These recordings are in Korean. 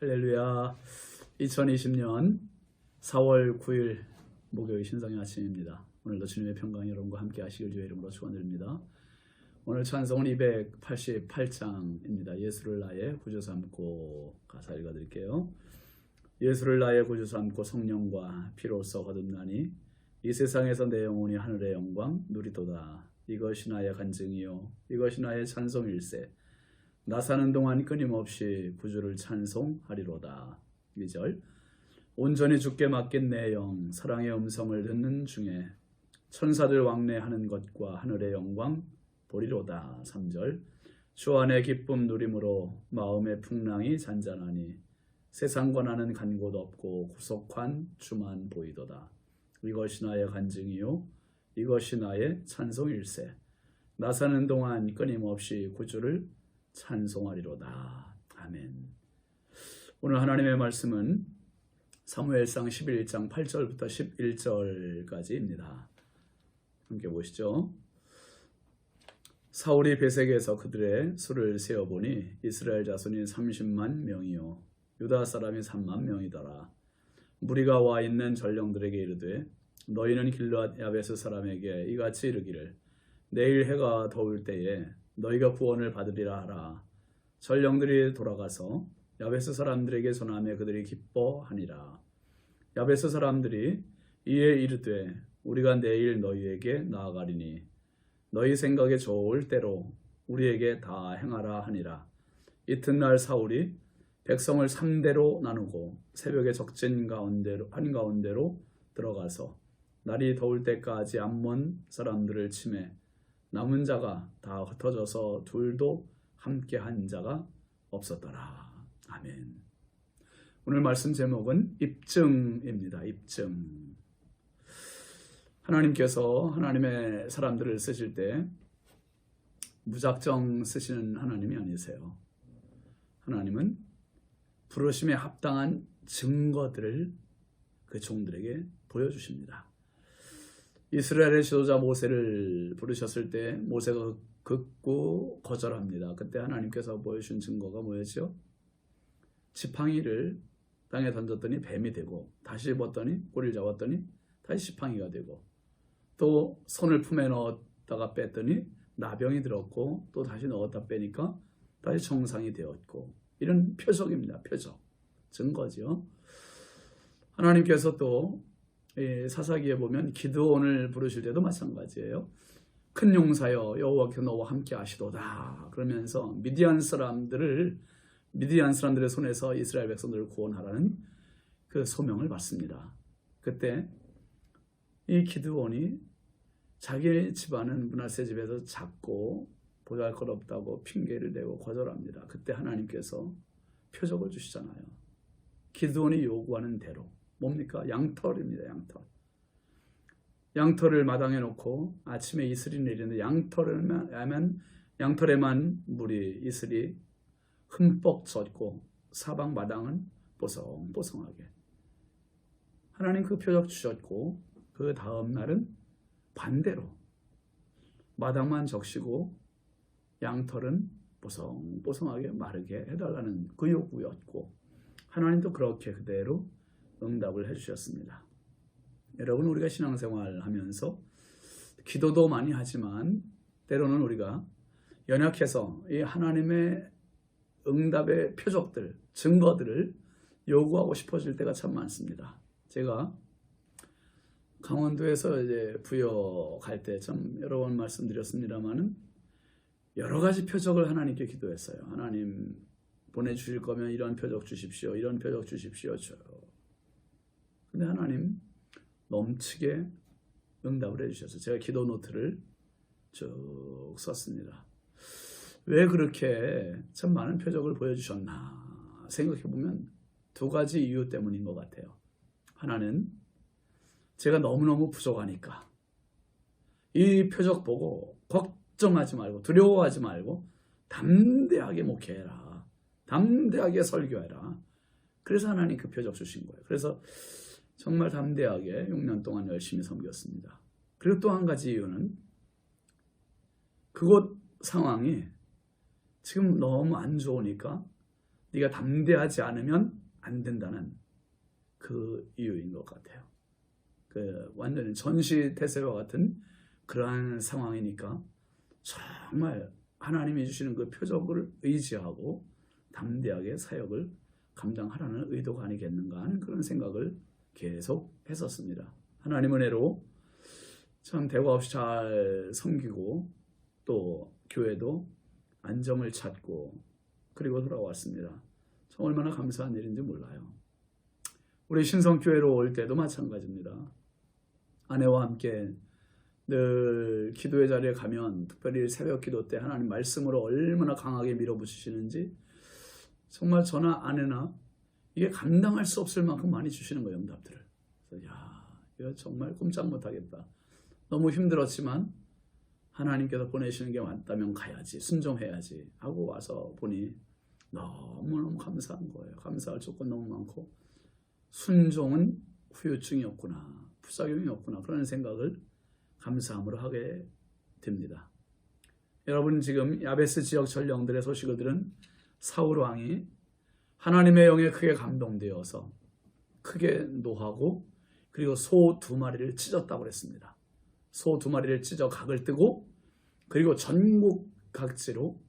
할렐루야. 2020년 4월 9일 목요일 신성의 아침입니다. 오늘도 주님의 평강이 여러분과 함께 하시길 주의 이름으로 축원드립니다. 오늘 찬송은 288장입니다. 예수를 나의 구주 삼고 가사 읽어드릴게요. 예수를 나의 구주 삼고 성령과 피로써 거듭나니 이 세상에서 내 영혼이 하늘의 영광 누리도다. 이것이 나의 간증이요 이것이 나의 찬송일세. 나 사는 동안 끊임없이 구주를 찬송하리로다. 2절. 온전히 주께 맡긴 내 영 사랑의 음성을 듣는 중에 천사들 왕래하는 것과 하늘의 영광 보리로다. 3절. 주 안에 기쁨 누림으로 마음의 풍랑이 잔잔하니 세상과 나는 간 곳 없고 구속한 주만 보이도다. 이것이 나의 간증이요 이것이 나의 찬송일세. 나 사는 동안 끊임없이 구주를 찬송하리로다. 아멘. 오늘 하나님의 말씀은 사무엘상 11장 8절부터 11절까지입니다. 함께 보시죠. 사울이 베색에서 그들의 수를 세어보니 이스라엘 자손이 30만 명이요 유다 사람이 3만 명이더라. 무리가 와 있는 전령들에게 이르되 너희는 길르앗 야베스 사람에게 이같이 이르기를 내일 해가 더울 때에 너희가 구원을 받으리라 하라. 전령들이 돌아가서 야베스 사람들에게 전하며 그들이 기뻐하니라. 야베스 사람들이 이에 이르되 우리가 내일 너희에게 나아가리니 너희 생각에 좋을 대로 우리에게 다 행하라 하니라. 이튿날 사울이 백성을 3대로 나누고 새벽에 적진 한가운데로 들어가서 날이 더울 때까지 암몬 사람들을 치매 남은 자가 다 흩어져서 둘도 함께 한 자가 없었더라. 아멘. 오늘 말씀 제목은 입증입니다. 입증. 하나님께서 하나님의 사람들을 쓰실 때 무작정 쓰시는 하나님이 아니세요. 하나님은 부르심에 합당한 증거들을 그 종들에게 보여주십니다. 이스라엘의 지도자 모세를 부르셨을 때 모세가 극구 거절합니다. 그때 하나님께서 보여주신 증거가 뭐였죠? 지팡이를 땅에 던졌더니 뱀이 되고 다시 입었더니 꼬리를 잡았더니 다시 지팡이가 되고 또 손을 품에 넣었다가 뺐더니 나병이 들었고 또 다시 넣었다 빼니까 다시 정상이 되었고 이런 표적입니다. 표적. 증거죠. 하나님께서 또 사사기에 보면 기드온을 부르실 때도 마찬가지예요. 큰 용사여 여호와께서 너와 함께 하시도다. 그러면서 미디안 사람들의 손에서 이스라엘 백성들을 구원하라는 그 소명을 받습니다. 그때 이 기드온이 자기 집안은 므낫세 집에서 작고 보잘것없다고 핑계를 대고 거절합니다. 그때 하나님께서 표적을 주시잖아요. 기드온이 요구하는 대로 뭡니까? 양털입니다. 양털. 양털을 마당에 놓고 아침에 이슬이 내리는데 양털에만 물이 이슬이 흠뻑 젖고 사방 마당은 뽀송뽀송하게. 하나님 그 표적 주셨고 그 다음 날은 반대로 마당만 적시고 양털은 뽀송뽀송하게 마르게 해달라는 그 요구였고 하나님도 그렇게 그대로 응답을 해주셨습니다. 여러분, 우리가 신앙생활 하면서 기도도 많이 하지만 때로는 우리가 연약해서 이 하나님의 응답의 표적들, 증거들을 요구하고 싶어질 때가 참 많습니다. 제가 강원도에서 이제 부여갈 때 참 여러 번 말씀드렸습니다만은 여러 가지 표적을 하나님께 기도했어요. 하나님 보내주실 거면 이런 표적 주십시오. 이런 표적 주십시오. 근데 하나님 넘치게 응답을 해주셔서 제가 기도 노트를 쭉 썼습니다. 왜 그렇게 참 많은 표적을 보여주셨나 생각해보면 두 가지 이유 때문인 것 같아요. 하나는 제가 너무너무 부족하니까 이 표적 보고 걱정하지 말고 두려워하지 말고 담대하게 목회해라. 담대하게 설교해라. 그래서 하나님 그 표적 주신 거예요. 그래서 정말 담대하게 6년 동안 열심히 섬겼습니다. 그리고 또 한 가지 이유는 그곳 상황이 지금 너무 안 좋으니까 네가 담대하지 않으면 안 된다는 그 이유인 것 같아요. 그 완전히 전시태세와 같은 그러한 상황이니까 정말 하나님이 주시는 그 표적을 의지하고 담대하게 사역을 감당하라는 의도가 아니겠는가 하는 그런 생각을 계속 했었습니다. 하나님 은혜로 참 대화 없이 잘 섬기고 또 교회도 안정을 찾고 그리고 돌아왔습니다. 참 얼마나 감사한 일인지 몰라요. 우리 신성교회로 올 때도 마찬가지입니다. 아내와 함께 늘 기도의 자리에 가면 특별히 새벽 기도 때 하나님 말씀으로 얼마나 강하게 밀어붙이시는지 정말 저나 아내나 이게 감당할 수 없을 만큼 많이 주시는 거예요, 응답들을. 그래서 이거 정말 꼼짝 못하겠다. 너무 힘들었지만 하나님께서 보내시는 게 맞다면 가야지, 순종해야지 하고 와서 보니 너무너무 감사한 거예요. 감사할 조건 너무 많고 순종은 후유증이 없구나, 부작용이 없구나 그런 생각을 감사함으로 하게 됩니다. 여러분 지금 야베스 지역 전령들의 소식을 들은 사울 왕이 하나님의 영에 크게 감동되어서 크게 노하고 그리고 소 2마리를 찢었다고 그랬습니다. 소 2마리를 찢어 각을 뜨고 그리고 전국 각지로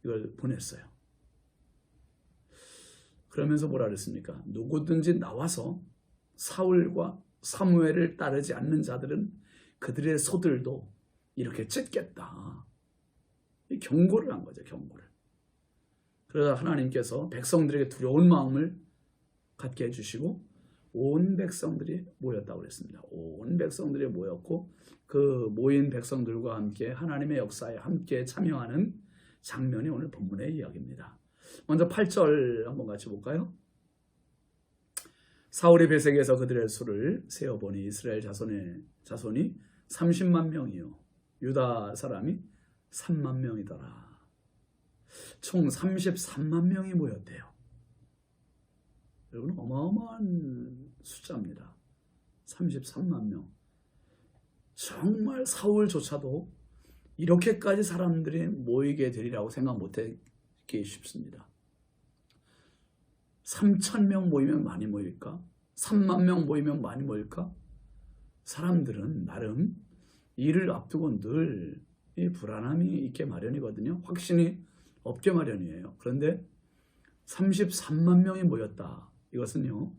이걸 보냈어요. 그러면서 뭐라 그랬습니까? 누구든지 나와서 사울과 사무엘을 따르지 않는 자들은 그들의 소들도 이렇게 찢겠다. 경고를 한 거죠. 경고를. 그러다 하나님께서 백성들에게 두려운 마음을 갖게 해주시고 온 백성들이 모였다고 그랬습니다. 온 백성들이 모였고 그 모인 백성들과 함께 하나님의 역사에 함께 참여하는 장면이 오늘 본문의 이야기입니다. 먼저 8절 한번 같이 볼까요? 사울이 배색에서 그들의 수를 세어보니 이스라엘 자손이 30만 명이요 유다 사람이 3만 명이더라. 총 33만 명이 모였대요. 여러분 어마어마한 숫자입니다. 33만 명. 정말 사울조차도 이렇게까지 사람들이 모이게 되리라고 생각 못했기 쉽습니다. 3,000명 모이면 많이 모일까? 3만 명 모이면 많이 모일까? 사람들은 나름 일을 앞두고 늘 이 불안함이 있게 마련이거든요. 확신이 없게 마련이에요. 그런데 33만 명이 모였다. 이것은요,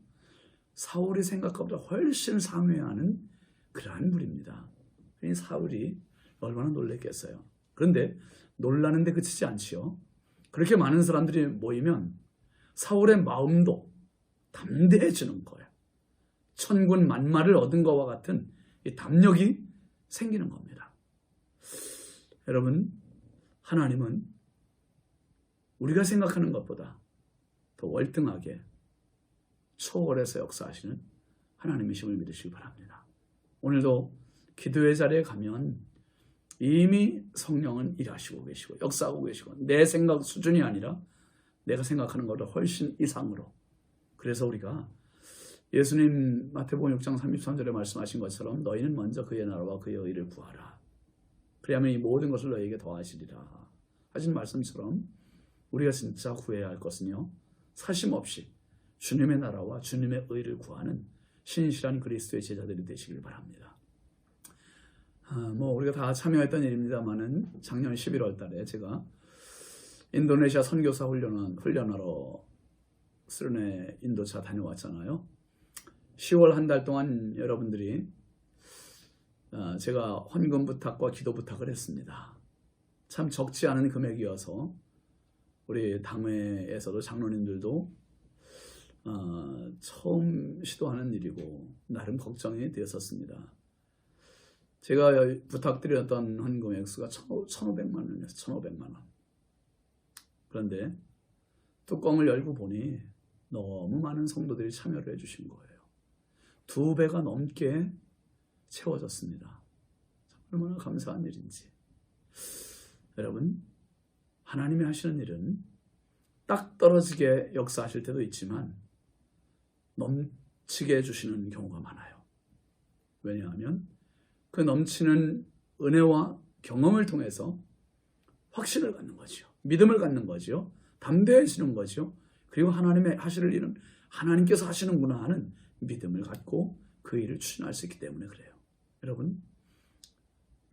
사울이 생각보다 훨씬 상회하는 그러한 무리입니다. 사울이 얼마나 놀랬겠어요. 그런데 놀라는데 그치지 않지요. 그렇게 많은 사람들이 모이면 사울의 마음도 담대해지는 거예요. 천군 만마를 얻은 것과 같은 이 담력이 생기는 겁니다. 여러분, 하나님은 우리가 생각하는 것보다 더 월등하게 초월해서 역사하시는 하나님이심을 믿으시기 바랍니다. 오늘도 기도의 자리에 가면 이미 성령은 일하시고 계시고 역사하고 계시고 내 생각 수준이 아니라 내가 생각하는 것보다 훨씬 이상으로. 그래서 우리가 예수님 마태복음 6장 33절에 말씀하신 것처럼 너희는 먼저 그의 나라와 그의 의를 구하라. 그리하면 이 모든 것을 너희에게 더하시리라 하신 말씀처럼 우리가 진짜 구해야 할 것은요, 사심 없이 주님의 나라와 주님의 의를 구하는 신실한 그리스도의 제자들이 되시길 바랍니다. 우리가 다 참여했던 일입니다만은 작년 11월 달에 제가 인도네시아 선교사 훈련하러 스르네 인도차 다녀왔잖아요. 10월 한 달 동안 여러분들이 제가 헌금 부탁과 기도 부탁을 했습니다. 참 적지 않은 금액이어서 우리 당회에서도 장로님들도 처음 시도하는 일이고 나름 걱정이 되었었습니다. 제가 부탁드렸던 헌금 액수가 1,500만 원이었어요. 1,500만 원. 그런데 뚜껑을 열고 보니 너무 많은 성도들이 참여를 해주신 거예요. 2배가 넘게 채워졌습니다. 얼마나 감사한 일인지. 여러분, 하나님이 하시는 일은 딱 떨어지게 역사하실 때도 있지만 넘치게 해주시는 경우가 많아요. 왜냐하면 그 넘치는 은혜와 경험을 통해서 확신을 갖는 거죠. 믿음을 갖는 거죠. 담대해지는 거죠. 그리고 하나님의 하실 일은 하나님께서 하시는구나 하는 믿음을 갖고 그 일을 추진할 수 있기 때문에 그래요. 여러분,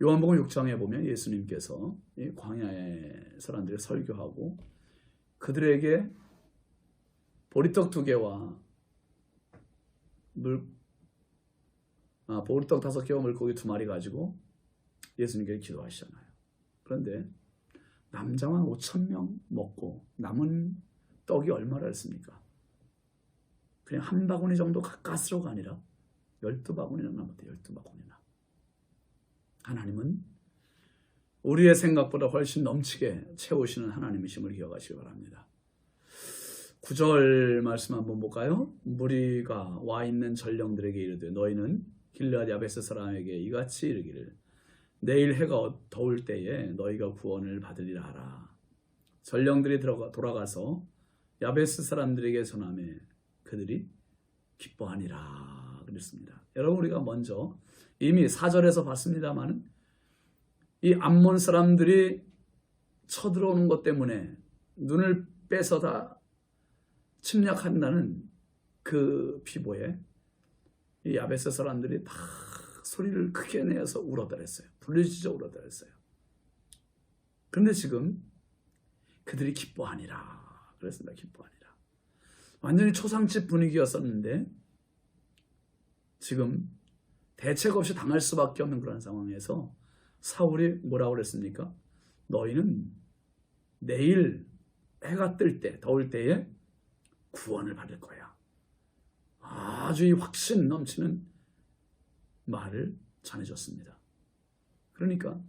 요한복음 6장에 보면 예수님께서 이 광야의 사람들을 설교하고 그들에게 보리떡 2개와 보리떡 5개와 물고기 2마리 가지고 예수님께 기도하시잖아요. 그런데 남자만 5,000명 먹고 남은 떡이 얼마나 했습니까? 그냥 한 바구니 정도 가까스로가 아니라 12바구니나 남았대요. 12바구니나. 하나님은 우리의 생각보다 훨씬 넘치게 채우시는 하나님이심을 기억하시기 바랍니다. 9절 말씀 한번 볼까요? 무리가 와 있는 전령들에게 이르되 너희는 길르앗 야베스 사람에게 이같이 이르기를 내일 해가 더울 때에 너희가 구원을 받으리라 하라. 전령들이 돌아가서 야베스 사람들에게 전하매 그들이 기뻐하니라 그랬습니다. 여러분, 우리가 먼저 이미 4절에서 봤습니다만 이 암몬 사람들이 쳐들어오는 것 때문에 눈을 빼서 다 침략한다는 그 비보에 이 야베스 사람들이 다 소리를 크게 내서 울어달랬어요. 부르짖어 울어달랬어요. 그런데 지금 그들이 기뻐하니라 그랬습니다. 기뻐하니라. 완전히 초상집 분위기였었는데 지금 대책 없이 당할 수밖에 없는 그런 상황에서 사울이 뭐라고 그랬습니까? 너희는 내일 해가 뜰 때, 더울 때에 구원을 받을 거야. 아주 이 확신 넘치는 말을 전해줬습니다. 그러니까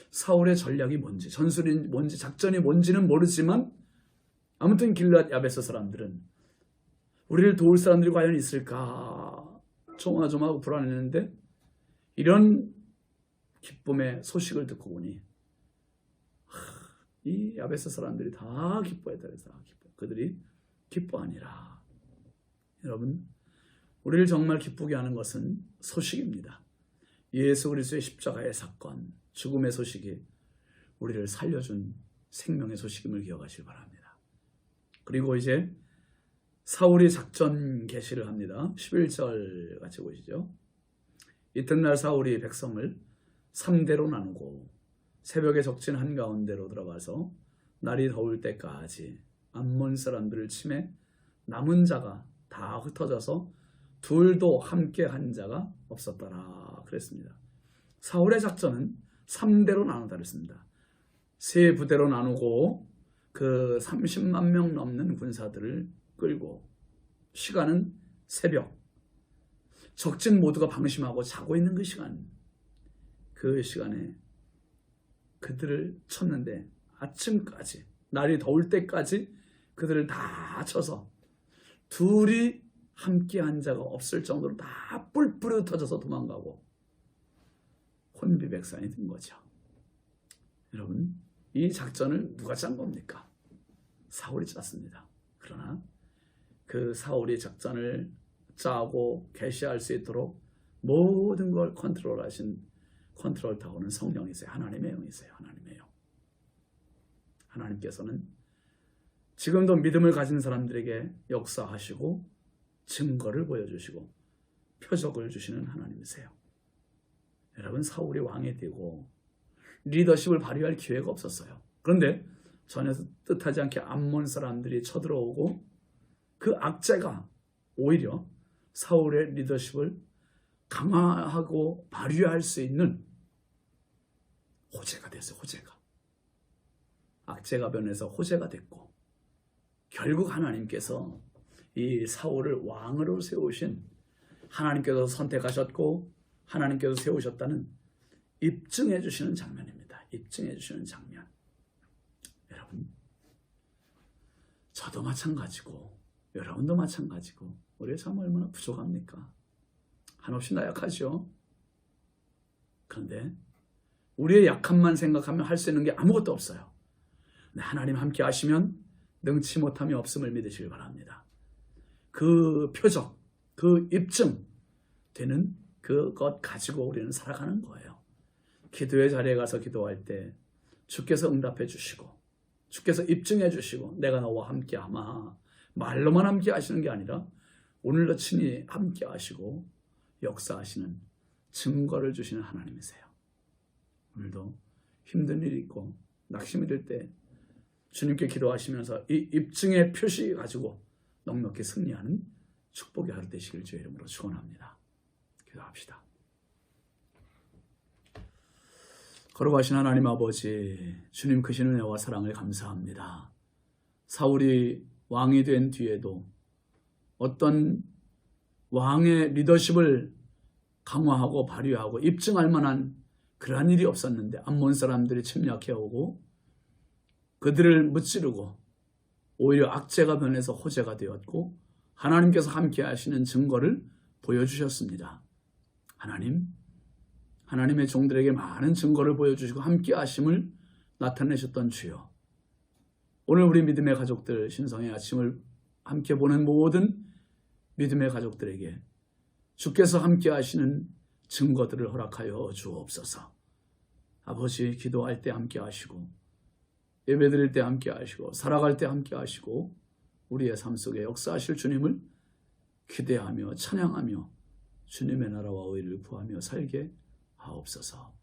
사울의 전략이 뭔지, 전술이 뭔지, 작전이 뭔지는 모르지만 아무튼 길르앗 야베스 사람들은 우리를 도울 사람들이 과연 있을까 조마조마하고 불안했는데 이런 기쁨의 소식을 듣고 보니 이 야베스 사람들이 다 기뻐했다. 그들이 기뻐하니라. 여러분, 우리를 정말 기쁘게 하는 것은 소식입니다. 예수 그리스도의 십자가의 사건, 죽음의 소식이 우리를 살려준 생명의 소식임을 기억하시기 바랍니다. 그리고 이제 사울이 작전 개시를 합니다. 11절 같이 보시죠. 이튿날 사울이 백성을 3대로 나누고 새벽에 적진 한가운데로 들어가서 날이 더울 때까지 암몬 사람들을 치매 남은 자가 다 흩어져서 둘도 함께 한 자가 없었더라 그랬습니다. 사울의 작전은 3대로 나누다 그랬습니다. 세 부대로 나누고 그 30만 명 넘는 군사들을 끌고 시간은 새벽, 적진 모두가 방심하고 자고 있는 그 시간, 그 시간에 그들을 쳤는데 아침까지, 날이 더울 때까지 그들을 다 쳐서 둘이 함께 한 자가 없을 정도로 다 뿔뿔이 흩어져서 도망가고 혼비백산이 된 거죠. 여러분, 이 작전을 누가 짠 겁니까? 사울이 짰습니다. 그러나 그 사울이 작전을 짜고 개시할 수 있도록 모든 걸 컨트롤 타고는 성령이세요. 하나님의 영이세요. 하나님의 영. 하나님께서는 지금도 믿음을 가진 사람들에게 역사하시고 증거를 보여주시고 표적을 주시는 하나님이세요. 여러분, 사울이 왕이 되고 리더십을 발휘할 기회가 없었어요. 그런데 전혀 뜻하지 않게 암몬 사람들이 쳐들어오고 그 악재가 오히려 사울의 리더십을 강화하고 발휘할 수 있는 호재가 됐어요. 호재가. 악재가 변해서 호재가 됐고 결국 하나님께서 이 사울을 왕으로 세우신, 하나님께서 선택하셨고 하나님께서 세우셨다는 입증해 주시는 장면입니다. 입증해 주시는 장면. 여러분, 저도 마찬가지고 여러분도 마찬가지고 우리의 삶 얼마나 부족합니까? 한없이 나약하죠. 그런데 우리의 약함만 생각하면 할 수 있는 게 아무것도 없어요. 하나님 함께 하시면 능치 못함이 없음을 믿으시길 바랍니다. 그 표적, 그 입증 되는 그것 가지고 우리는 살아가는 거예요. 기도의 자리에 가서 기도할 때 주께서 응답해 주시고 주께서 입증해 주시고 내가 너와 함께하마 말로만 함께 하시는 게 아니라 오늘도 친히 함께 하시고 역사하시는 증거를 주시는 하나님이세요. 오늘도 힘든 일이 있고 낙심이 될 때 주님께 기도하시면서 이 입증의 표시 가지고 넉넉히 승리하는 축복의 하루 되시길 주의 이름으로 축원합니다. 기도합시다. 걸어가신 하나님 아버지, 주님 크신 은혜와 사랑을 감사합니다. 사울이 왕이 된 뒤에도 어떤 왕의 리더십을 강화하고 발휘하고 입증할 만한 그러한 일이 없었는데 암몬 사람들이 침략해오고 그들을 무찌르고 오히려 악재가 변해서 호재가 되었고 하나님께서 함께 하시는 증거를 보여주셨습니다. 하나님의 종들에게 많은 증거를 보여주시고 함께 하심을 나타내셨던 주여, 오늘 우리 믿음의 가족들 신성의 아침을 함께 보는 모든 믿음의 가족들에게 주께서 함께 하시는 증거들을 허락하여 주옵소서. 아버지, 기도할 때 함께 하시고 예배드릴 때 함께 하시고 살아갈 때 함께 하시고 우리의 삶 속에 역사하실 주님을 기대하며 찬양하며 주님의 나라와 의를 구하며 살게 하옵소서.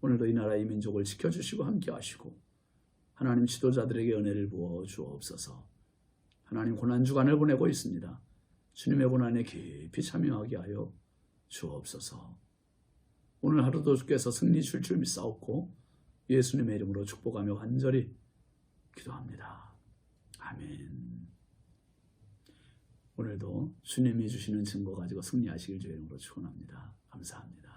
오늘도 이 나라 이 민족을 지켜주시고 함께 하시고 하나님 지도자들에게 은혜를 부어 주옵소서. 하나님 고난주간을 보내고 있습니다. 주님의 고난에 깊이 참여하게 하여 주옵소서. 오늘 하루도 주께서 승리 줄 줄 믿사옵고 예수님의 이름으로 축복하며 간절히 기도합니다. 아멘. 오늘도 주님이 주시는 증거 가지고 승리하시길 주의 이름으로 축원합니다. 감사합니다.